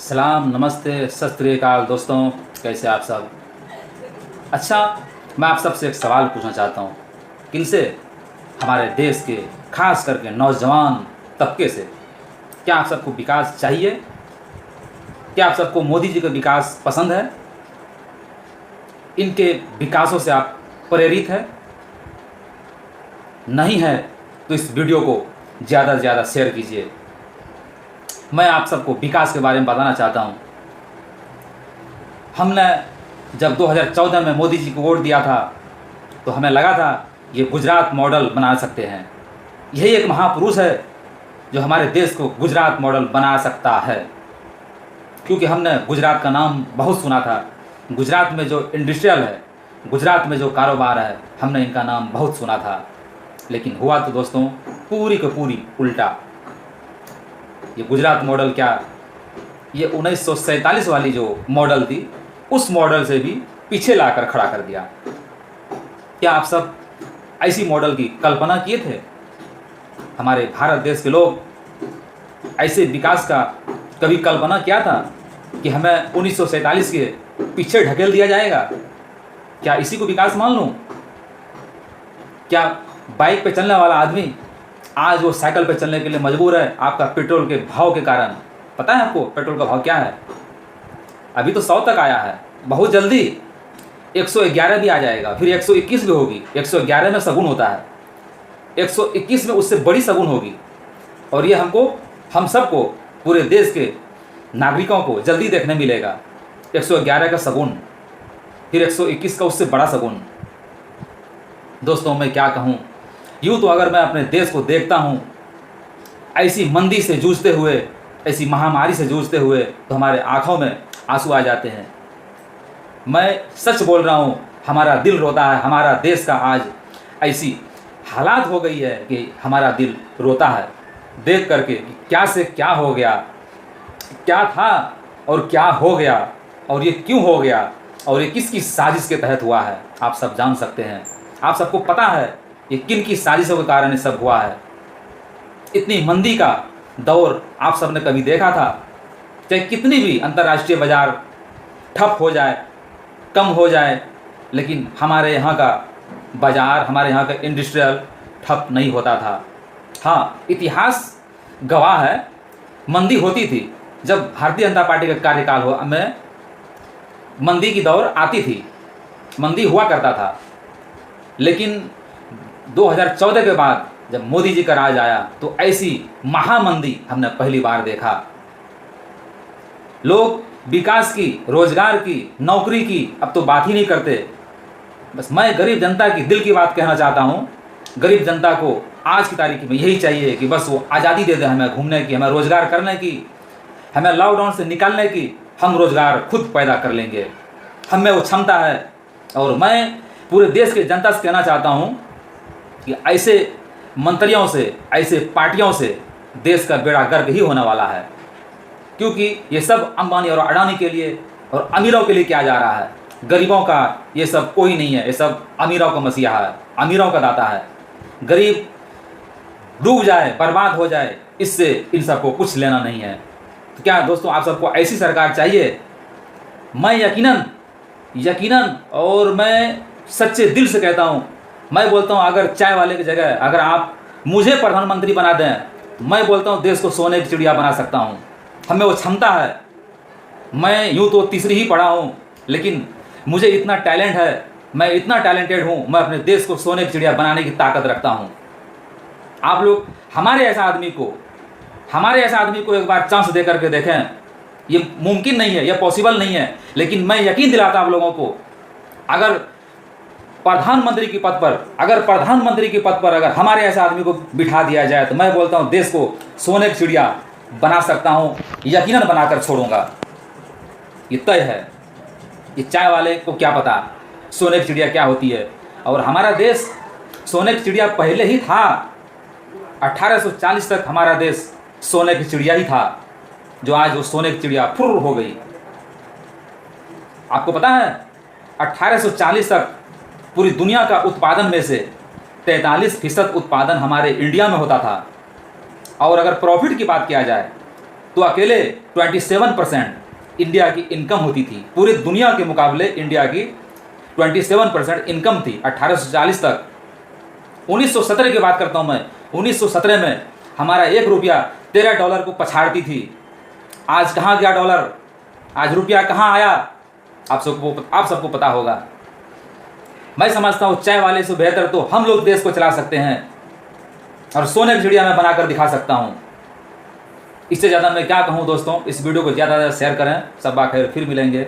सलाम, नमस्ते, सत श्री अकाल दोस्तों, कैसे आप सब। अच्छा, मैं आप सबसे एक सवाल पूछना चाहता हूँ। किनसे? हमारे देश के खास करके नौजवान तबके से। क्या आप सबको विकास चाहिए? क्या आप सबको मोदी जी का विकास पसंद है? इनके विकासों से आप प्रेरित हैं? नहीं है तो इस वीडियो को ज़्यादा से ज़्यादा शेयर कीजिए। मैं आप सबको विकास के बारे में बताना चाहता हूँ। हमने जब 2014 में मोदी जी को वोट दिया था तो हमें लगा था ये गुजरात मॉडल बना सकते हैं। यही एक महापुरुष है जो हमारे देश को गुजरात मॉडल बना सकता है, क्योंकि हमने गुजरात का नाम बहुत सुना था। गुजरात में जो इंडस्ट्रियल है, गुजरात में जो कारोबार है, हमने इनका नाम बहुत सुना था। लेकिन हुआ तो दोस्तों पूरी का पूरी उल्टा। ये गुजरात मॉडल क्या, ये 1947 वाली जो मॉडल थी उस मॉडल से भी पीछे लाकर खड़ा कर दिया। क्या आप सब ऐसी मॉडल की कल्पना किए थे? हमारे भारत देश के लोग ऐसे विकास का कभी कल्पना किया था कि हमें 1947 के पीछे ढकेल दिया जाएगा? क्या इसी को विकास मान लूँ? क्या बाइक पे चलने वाला आदमी आज वो साइकिल पे चलने के लिए मजबूर है आपका पेट्रोल के भाव के कारण? पता है आपको पेट्रोल का भाव क्या है? अभी तो 100 तक आया है, बहुत जल्दी 111 भी आ जाएगा, फिर 121 भी होगी। 111 में शगुन होता है, 121 में उससे बड़ी शगुन होगी। और ये हम सबको, पूरे देश के नागरिकों को जल्दी देखने मिलेगा। 111 का शगुन, फिर 121 का उससे बड़ा शगुन। दोस्तों मैं क्या कहूँ, यूँ तो अगर मैं अपने देश को देखता हूँ ऐसी मंदी से जूझते हुए, ऐसी महामारी से जूझते हुए, तो हमारे आँखों में आंसू आ जाते हैं। मैं सच बोल रहा हूँ, हमारा दिल रोता है। हमारा देश का आज ऐसी हालात हो गई है कि हमारा दिल रोता है देख करके कि क्या से क्या हो गया, क्या था और क्या हो गया, और ये क्यों हो गया, और ये किसकी साजिश के तहत हुआ है। आप सब जान सकते हैं, आप सबको पता है ये किन की साजिशों के कारण ये सब हुआ है। इतनी मंदी का दौर आप सब ने कभी देखा था? चाहे कितनी भी अंतर्राष्ट्रीय बाजार ठप हो जाए, कम हो जाए, लेकिन हमारे यहाँ का बाजार, हमारे यहाँ का इंडस्ट्रियल ठप नहीं होता था। हाँ, इतिहास गवाह है, मंदी होती थी। जब भारतीय जनता पार्टी का कार्यकाल हुआ में मंदी की दौर आती थी, मंदी हुआ करता था। लेकिन 2014 के बाद जब मोदी जी का राज आया तो ऐसी महामंदी हमने पहली बार देखा। लोग विकास की, रोजगार की, नौकरी की अब तो बात ही नहीं करते। बस मैं गरीब जनता की दिल की बात कहना चाहता हूँ। गरीब जनता को आज की तारीख में यही चाहिए कि बस वो आज़ादी दे दे हमें घूमने की, हमें रोज़गार करने की, हमें लॉकडाउन से निकालने की। हम रोज़गार खुद पैदा कर लेंगे, हमें वो क्षमता है। और मैं पूरे देश के जनता से कहना चाहता हूँ कि ऐसे मंत्रियों से, ऐसे पार्टियों से देश का बेड़ा गर्क ही होने वाला है, क्योंकि ये सब अंबानी और अडानी के लिए और अमीरों के लिए किया जा रहा है। गरीबों का ये सब कोई नहीं है, ये सब अमीरों का मसीहा है, अमीरों का दाता है। गरीब डूब जाए, बर्बाद हो जाए, इससे इन सबको कुछ लेना नहीं है। तो क्या दोस्तों आप सबको ऐसी सरकार चाहिए? मैं यकीनन और मैं सच्चे दिल से कहता हूँ, मैं बोलता हूँ अगर चाय वाले की जगह अगर आप मुझे प्रधानमंत्री बना दें, मैं बोलता हूँ देश को सोने की चिड़िया बना सकता हूँ। हमें वो क्षमता है। मैं यूँ तो तीसरी ही पढ़ा हूँ, लेकिन मुझे इतना टैलेंट है, मैं इतना टैलेंटेड हूँ, मैं अपने देश को सोने की चिड़िया बनाने की ताकत रखता हूँ। आप लोग हमारे ऐसा आदमी को एक बार चांस दे करके देखें। ये मुमकिन नहीं है, ये पॉसिबल नहीं है, लेकिन मैं यकीन दिलाता आप लोगों को, अगर प्रधानमंत्री के पद पर अगर हमारे ऐसा आदमी को बिठा दिया जाए तो मैं बोलता हूँ देश को सोने की चिड़िया बना सकता हूँ, यकीनन बनाकर छोड़ूंगा। ये तय है। ये चाय वाले को क्या पता सोने की चिड़िया क्या होती है। और हमारा देश सोने की चिड़िया पहले ही था। 1840 तक हमारा देश सोने की चिड़िया ही था, जो आज वो सोने की चिड़िया फुर्र हो गई। आपको पता है 1840 तक पूरी दुनिया का उत्पादन में से 43% उत्पादन हमारे इंडिया में होता था। और अगर प्रॉफिट की बात किया जाए तो अकेले 27% इंडिया की इनकम होती थी। पूरी दुनिया के मुकाबले इंडिया की 27% इनकम थी 1840 तक। 1917 की बात करता हूँ मैं, 1917 में हमारा 1 रुपया 13 डॉलर को पछाड़ती थी। आज कहाँ गया डॉलर, आज रुपया कहाँ आया, आप सबको पता होगा। मैं समझता हूँ चाय वाले से बेहतर तो हम लोग देश को चला सकते हैं और सोने की चिड़िया मैं बनाकर दिखा सकता हूँ। इससे ज़्यादा मैं क्या कहूँ दोस्तों। इस वीडियो को ज़्यादा से ज़्यादा शेयर करें। सब बाखैर, फिर मिलेंगे।